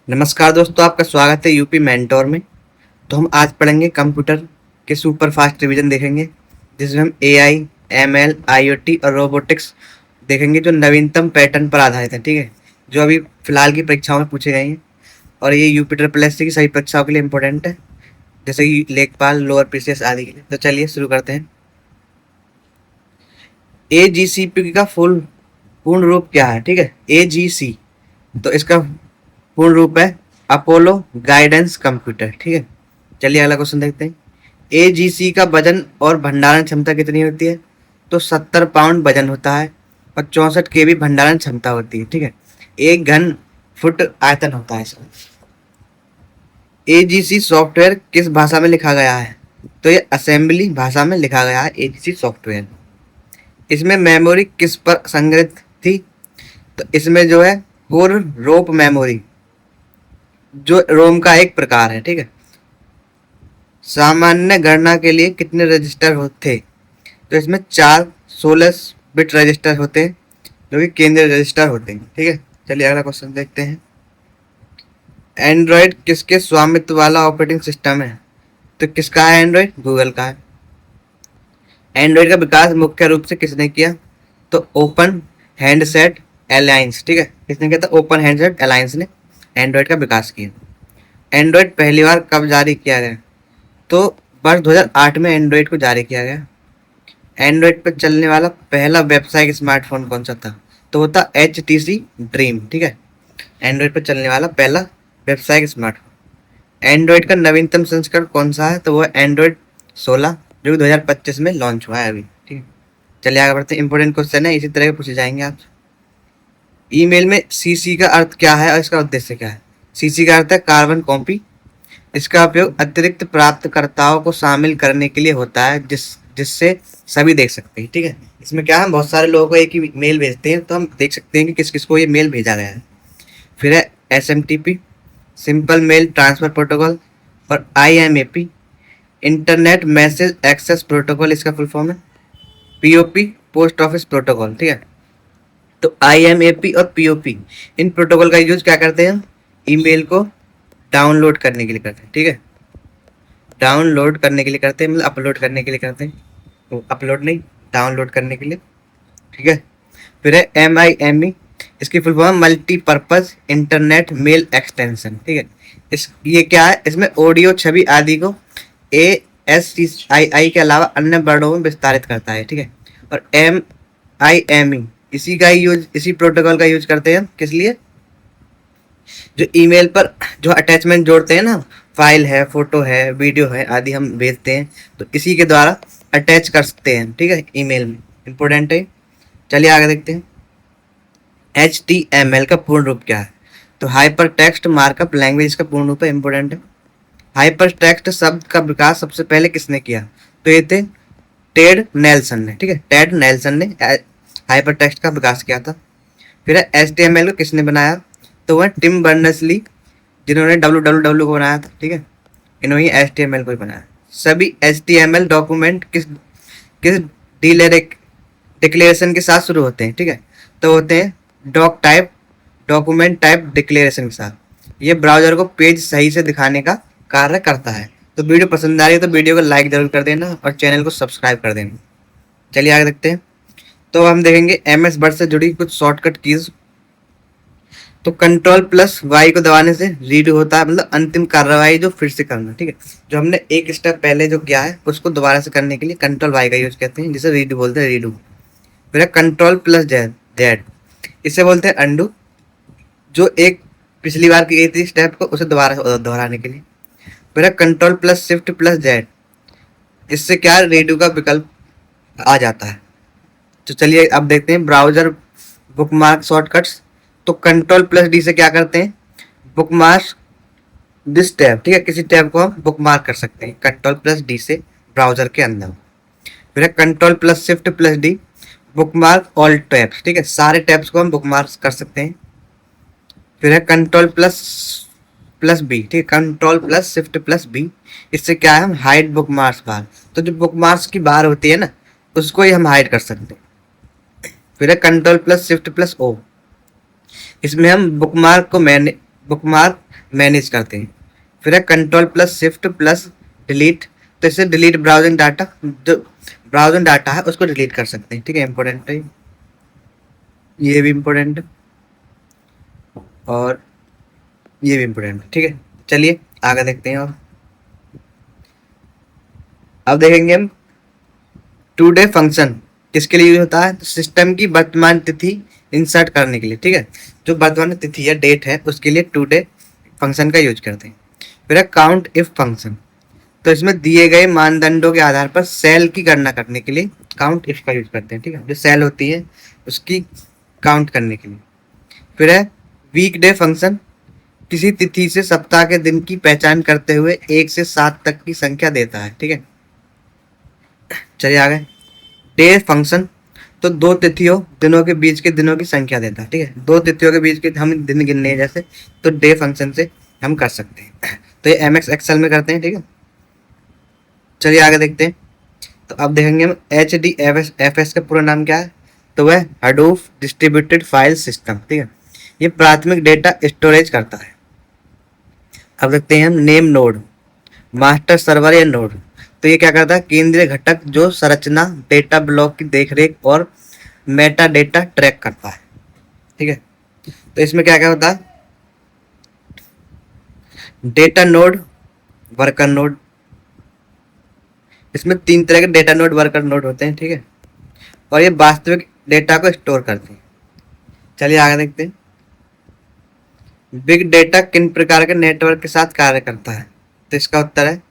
नमस्कार दोस्तों, आपका स्वागत है यूपी मेंटोर में। तो हम आज पढ़ेंगे कंप्यूटर के सुपर फास्ट रिवीजन देखेंगे, जिसमें हम एआई, एमएल, आईओटी और रोबोटिक्स देखेंगे, जो नवीनतम पैटर्न पर आधारित है। ठीक है, जो अभी फिलहाल की परीक्षाओं में पूछे गए हैं और ये यूपी ट्रिपल एस की सभी परीक्षाओं के लिए इंपॉर्टेंट है, जैसे कि लेखपाल, लोअर पीसीएस आदि के लिए। तो चलिए शुरू करते हैं। एजीसीपी का पूर्ण रूप क्या है? ठीक है, एजीसी, तो इसका पूर्ण रूप है अपोलो गाइडेंस कंप्यूटर। ठीक है, चलिए अगला क्वेश्चन देखते हैं। एजीसी का वजन और भंडारण क्षमता कितनी होती है? तो 70 पाउंड वजन होता है और 64 केबी भंडारण क्षमता होती है। ठीक है, 1 घन फुट आयतन होता है इसका। एजीसी सॉफ्टवेयर किस भाषा में लिखा गया है? तो ये असेंबली भाषा में लिखा गया है एजीसी सॉफ्टवेयर। इसमें मेमोरी किस पर संग्रहित थी? तो इसमें जो है कोर रोप मेमोरी, जो रोम का एक प्रकार है। ठीक है, सामान्य गणना के लिए कितने रजिस्टर होते? तो इसमें 4 16 बिट रजिस्टर होते हैं, जो कि केंद्रीय रजिस्टर होते हैं। ठीक है, चलिए अगला क्वेश्चन देखते हैं। एंड्रॉयड किसके स्वामित्व वाला ऑपरेटिंग सिस्टम है? तो किसका है एंड्रॉयड? गूगल का है। एंड्रॉयड का विकास मुख्य रूप से किसने किया? तो ओपन हैंडसेट अलायंस। ठीक है, किसने किया था? ओपन हैंडसेट अलायंस ने एंड्रॉयड का विकास किया। एंड्रॉयड पहली बार कब जारी किया गया? तो वर्ष 2008 में एंड्रॉयड को जारी किया गया। एंड्रॉयड पर चलने वाला पहला व्यावसायिक स्मार्टफोन कौन सा था? तो वो था HTC ड्रीम। ठीक है, एंड्रॉयड पर चलने वाला पहला व्यावसायिक स्मार्टफोन। एंड्रॉयड का नवीनतम संस्करण कौन सा है? तो वो एंड्रॉयड 16, जो कि 2025 में लॉन्च हुआ है अभी। ठीक है, चलिए आगे बढ़ते हैं। इंपॉर्टेंट क्वेश्चन है, इसी तरह के पूछे जाएंगे आप। ईमेल में सीसी का अर्थ क्या है और इसका उद्देश्य क्या है? सीसी का अर्थ है कार्बन कॉपी। इसका उपयोग अतिरिक्त प्राप्तकर्ताओं को शामिल करने के लिए होता है, जिससे सभी देख सकते हैं। ठीक है, इसमें क्या है, बहुत सारे लोगों को एक ही मेल भेजते हैं, तो हम देख सकते हैं कि किस किस को ये मेल भेजा गया है। फिर है SMTP, simple mail transfer protocol, और IMAP, internet message access protocol, इसका फुल फॉर्म है। POP, post office protocol. ठीक है, तो IMAP और POP, इन प्रोटोकॉल का यूज क्या करते हैं? ईमेल को डाउनलोड करने के लिए करते हैं। ठीक है, डाउनलोड करने के लिए करते हैं, मतलब अपलोड करने के लिए करते हैं। तो अपलोड नहीं, डाउनलोड करने के लिए। ठीक है, फिर है MIME, इसकी full form multipurpose internet mail extension. ठीक है, ये क्या है? इसमें ऑडियो, छवि आदि को ASCII के अलावा अन्य वर्णों में विस्तारित करता है। ठीक है, और MIME इसी प्रोटोकॉल का यूज करते हैं किस लिए? जो ईमेल पर जो अटैचमेंट जोड़ते हैं ना, फाइल है, फोटो है, वीडियो है आदि हम भेजते हैं, तो इसी के द्वारा अटैच कर सकते हैं। ठीक है, ईमेल में इंपॉर्टेंट है। चलिए आगे देखते हैं। HTML का पूर्ण रूप क्या है? तो हाइपर टेक्स्ट मार्कअप लैंग्वेज इसका पूर्ण रूप है, इंपॉर्टेंट है। हाइपर टेक्स्ट शब्द का विकास सबसे पहले किसने किया? तो ये थे टेड नेल्सन ने। ठीक है, टेड नेल्सन ने हाइपर टेक्स्ट का विकास किया था। फिर है HTML को किसने बनाया? तो वह टिम बर्नर्स-ली, जिन्होंने www को बनाया था। ठीक है, इन्होंने HTML को ही बनाया। सभी HTML डॉक्यूमेंट किस किस डिक्लेरेशन के साथ शुरू होते हैं? ठीक है, तो होते हैं डॉक्यूमेंट टाइप डिक्लेरेशन के साथ। ये ब्राउजर को पेज सही से दिखाने का कार्य करता है। तो वीडियो पसंद आ रही है तो वीडियो को लाइक जरूर कर देना और चैनल को सब्सक्राइब कर देना। चलिए आगे देखते हैं। तो हम देखेंगे MS वर्ड से जुड़ी कुछ शॉर्टकट कीज। तो Ctrl+Y को दबाने से रीडू होता है, मतलब अंतिम कार्रवाई जो फिर से करना। ठीक है, जो हमने एक स्टेप पहले जो किया है उसको दोबारा से करने के लिए Ctrl+Y का यूज करते हैं, जिसे रीडू बोलते हैं, रीडू। फिर Ctrl+Z, इसे बोलते हैं अंडू, जो एक पिछली बार की गई थी स्टेप को उसे दोबारा दोहराने के लिए। फिर Ctrl+Shift+Z, इससे क्या रीडू का विकल्प आ जाता है। तो चलिए अब देखते हैं ब्राउजर बुकमार्क शॉर्टकट्स। तो Ctrl+D से क्या करते हैं? Bookmark this tab. ठीक है, किसी टैब को हम बुकमार्क कर सकते हैं Ctrl+D से ब्राउजर के अंदर। फिर Ctrl+Shift+D, बुकमार्क ऑल टैब्स। ठीक है, सारे टैब्स को हम बुकमार्क कर सकते हैं। फिर है Ctrl+B, ठीक है, Ctrl+Shift+B, इससे क्या है, हम हाइड बुकमार्क्स बार, तो जो बुकमार्क्स की बार होती है ना, उसको ही हम हाइड कर सकते हैं। फिर है Ctrl+Shift+O, इसमें हम बुकमार्क को बुकमार्क मैनेज करते हैं। फिर है control plus shift plus delete, तो इससे डिलीट ब्राउजिंग डाटा, जो ब्राउजिंग डाटा है उसको डिलीट कर सकते हैं। ठीक है, इंपॉर्टेंट है, ये भी इम्पोर्टेंट है और ये भी इम्पोर्टेंट है। ठीक है, चलिए आगे देखते हैं। और अब देखेंगे हम टुडे फंक्शन किसके लिए यूज होता है, तो सिस्टम की वर्तमान तिथि इंसर्ट करने के लिए। ठीक है, जो वर्तमान तिथि या डेट है उसके लिए टुडे फंक्शन का यूज करते हैं। फिर है काउंट इफ फंक्शन, तो इसमें दिए गए मानदंडों के आधार पर सेल की गणना करने के लिए काउंट इफ का यूज करते हैं। ठीक है, जो सेल होती है उसकी काउंट करने के लिए। फिर है वीकडे फंक्शन, किसी तिथि से सप्ताह के दिन की पहचान करते हुए 1 से 7 तक की संख्या देता है। ठीक है, चलिए आगे। डे फंक्शन, तो दो तिथियों दिनों के बीच के दिनों की संख्या देता है। ठीक है, दो तिथियों के बीच के हम दिन गिनने हैं जैसे, तो डे फंक्शन से हम कर सकते हैं। तो ये एमएक्स एक्सेल में करते हैं। ठीक है, चलिए आगे देखते हैं। तो अब देखेंगे हम HDFS का पूरा नाम क्या है, तो वह हडूप डिस्ट्रीब्यूटेड फाइल सिस्टम। ठीक है, ये प्राथमिक डेटा स्टोरेज करता है। अब देखते हैं हम नेम नोड, मास्टर सर्वर या नोड, तो ये क्या करता है, केंद्रीय घटक जो संरचना डेटा ब्लॉक की देखरेख और मेटा डेटा ट्रैक करता है। ठीक है, तो इसमें क्या क्या होता है, डेटा नोड, वर्कर नोड, इसमें 3 तरह के डेटा नोड वर्कर नोड होते हैं। ठीक है, और ये वास्तविक डेटा को स्टोर करते हैं। चलिए आगे देखते हैं। बिग डेटा किन प्रकार के नेटवर्क के साथ कार्य करता है, तो इसका उत्तर है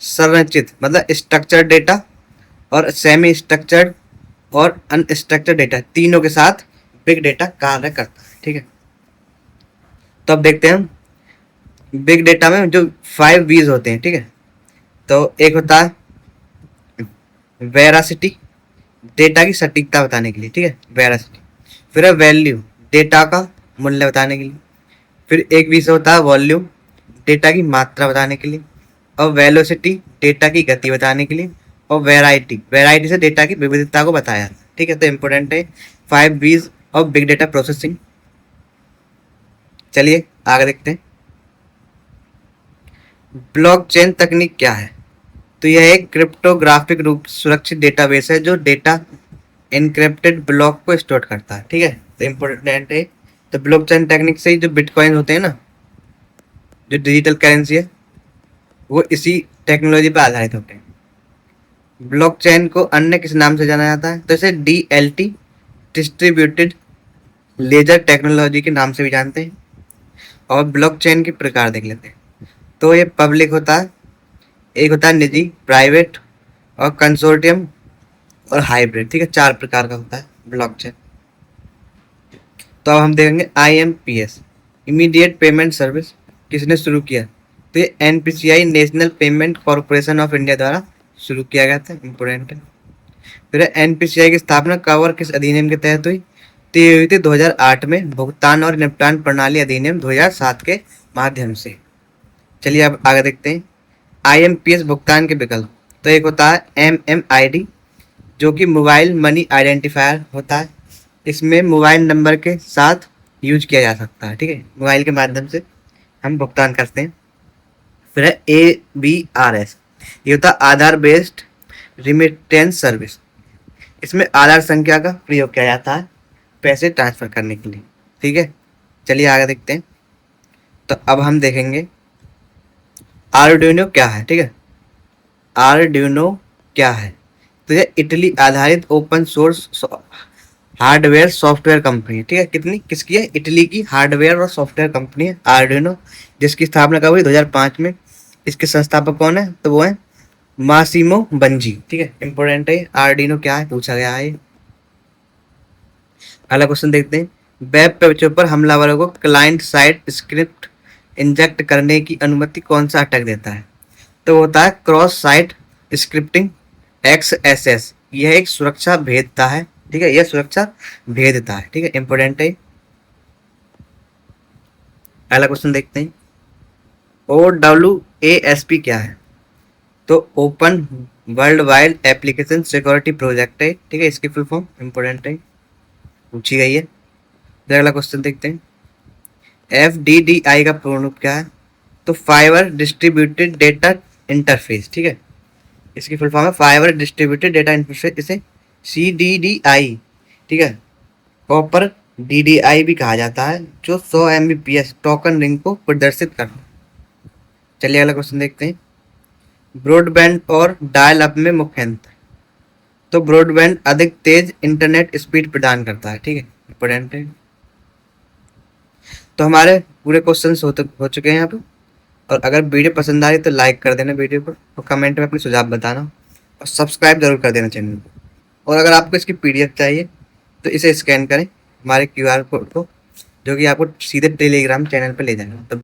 संरचित, मतलब स्ट्रक्चर्ड डेटा और सेमी स्ट्रक्चर्ड और अनस्ट्रक्चर्ड डेटा, तीनों के साथ बिग डेटा कार्य करता है। ठीक है, तो अब देखते हैं हम बिग डेटा में जो 5 V's होते हैं। ठीक है, तो एक होता है वेरासिटी, डेटा की सटीकता बताने के लिए। ठीक है, वेरासिटी। फिर है वैल्यू, डेटा का मूल्य बताने के लिए। फिर एक विषय होता है वॉल्यूम, डेटा की मात्रा बताने के लिए। और वेलोसिटी, डेटा की गति बताने के लिए। और वैरायटी, वैरायटी से डेटा की विविधता को बताया। ठीक है, तो इंपॉर्टेंट है 5 V's of big data processing. चलिए आगे देखते हैं। ब्लॉकचेन तकनीक क्या है, तो यह एक क्रिप्टोग्राफिक रूप सुरक्षित डेटाबेस है जो डेटा एनक्रिप्टेड ब्लॉक को स्टोर करता है। ठीक है, तो इम्पोर्टेंट है। तो ब्लॉकचेन टेक्निक से ही जो बिटकॉइन होते हैं ना, जो डिजिटल करेंसी है, वो इसी टेक्नोलॉजी पर आधारित होते हैं। ब्लॉकचेन को अन्य किस नाम से जाना जाता है, तो इसे DLT डिस्ट्रीब्यूटेड लेजर टेक्नोलॉजी के नाम से भी जानते हैं। और ब्लॉकचेन के प्रकार देख लेते हैं। तो ये पब्लिक होता है, एक होता है निजी, प्राइवेट और कंसोर्टियम और हाइब्रिड। ठीक है, 4 प्रकार का होता है ब्लॉकचेन। तो अब हम देखेंगे IMPS, इमीडिएट पेमेंट सर्विस, किसने शुरू किया, तो ये NPCI national payment corporation of India द्वारा शुरू किया गया था। इंपोर्टेंट है। फिर NPCI की स्थापना कब और किस अधिनियम के तहत हुई, तो ये हुई थी 2008 में भुगतान और निपटान प्रणाली अधिनियम 2007 के माध्यम से। चलिए अब आगे देखते हैं। IMPS भुगतान के विकल्प, तो एक होता है MMID जो कि मोबाइल मनी आइडेंटिफायर होता है। इसमें मोबाइल नंबर के साथ यूज किया जा सकता है। ठीक है, मोबाइल के माध्यम से हम भुगतान करते हैं। फिर है ABRS, ये होता है आधार बेस्ड रिमिटेंस सर्विस। इसमें आधार संख्या का प्रयोग किया जाता है पैसे ट्रांसफर करने के लिए। ठीक है, चलिए आगे देखते हैं। तो अब हम देखेंगे आर्डुइनो क्या है। ठीक है, आर्डुइनो क्या है, तो ये इटली आधारित open source hardware software company है। ठीक है, किसकी है, इटली की हार्डवेयर और सॉफ्टवेयर कंपनी है आर्डुइनो, जिसकी स्थापना कब हुई 2005 में। इसके संस्थापक कौन है, तो वो है मासिमो बंजी। ठीक है, इंपॉर्टेंट है। आर्डुइनो क्या है, पूछा गया है। अगला क्वेश्चन देखते हैं। वेब पेजों पर हमलावरों को क्लाइंट साइड स्क्रिप्ट इंजेक्ट करने की अनुमति कौन सा अटैक देता है, तो होता है क्रॉस साइट स्क्रिप्टिंग XSS। यह एक सुरक्षा भेदता है। ठीक है, यह सुरक्षा भेदता है। ठीक है, इंपॉर्टेंट है। अगला क्वेश्चन देखते हैं। OWASP क्या है, तो open world wide application security project है। ठीक है, इसकी फुल फॉर्म इंपॉर्टेंट है, पूछी गई है। फिर अगला क्वेश्चन देखते हैं। FDDI का पूर्ण रूप क्या है? तो फाइबर डिस्ट्रीब्यूटेड डेटा इंटरफेस, ठीक है। इसकी फुल फॉर्म है फाइबर डिस्ट्रीब्यूटेड डेटा इंटरफेस, इसे CDDI, ठीक है। कॉपर DDI भी कहा जाता है, जो 100 Mbps टोकन रिंग को प्रदर्शित करता है। चलिए अगला क्वेश्चन देखते हैं। ब्रॉडबैंड और डायल अप में मुख्य अंतर। तो ब्रॉडबैंड अधिक तेज इंटरनेट स्पीड प्रदान करता है, ठीक है, इंपॉर्टेंट है। तो हमारे पूरे क्वेश्चंस हो चुके हैं यहाँ पे। और अगर वीडियो पसंद आ रही तो लाइक कर देना वीडियो को, और कमेंट में अपने सुझाव बताना, और सब्सक्राइब जरूर कर देना चैनल को। और अगर आपको इसकी PDF चाहिए तो इसे स्कैन करें हमारे QR कोड को, जो कि आपको सीधे टेलीग्राम चैनल पर ले जाएगा। तो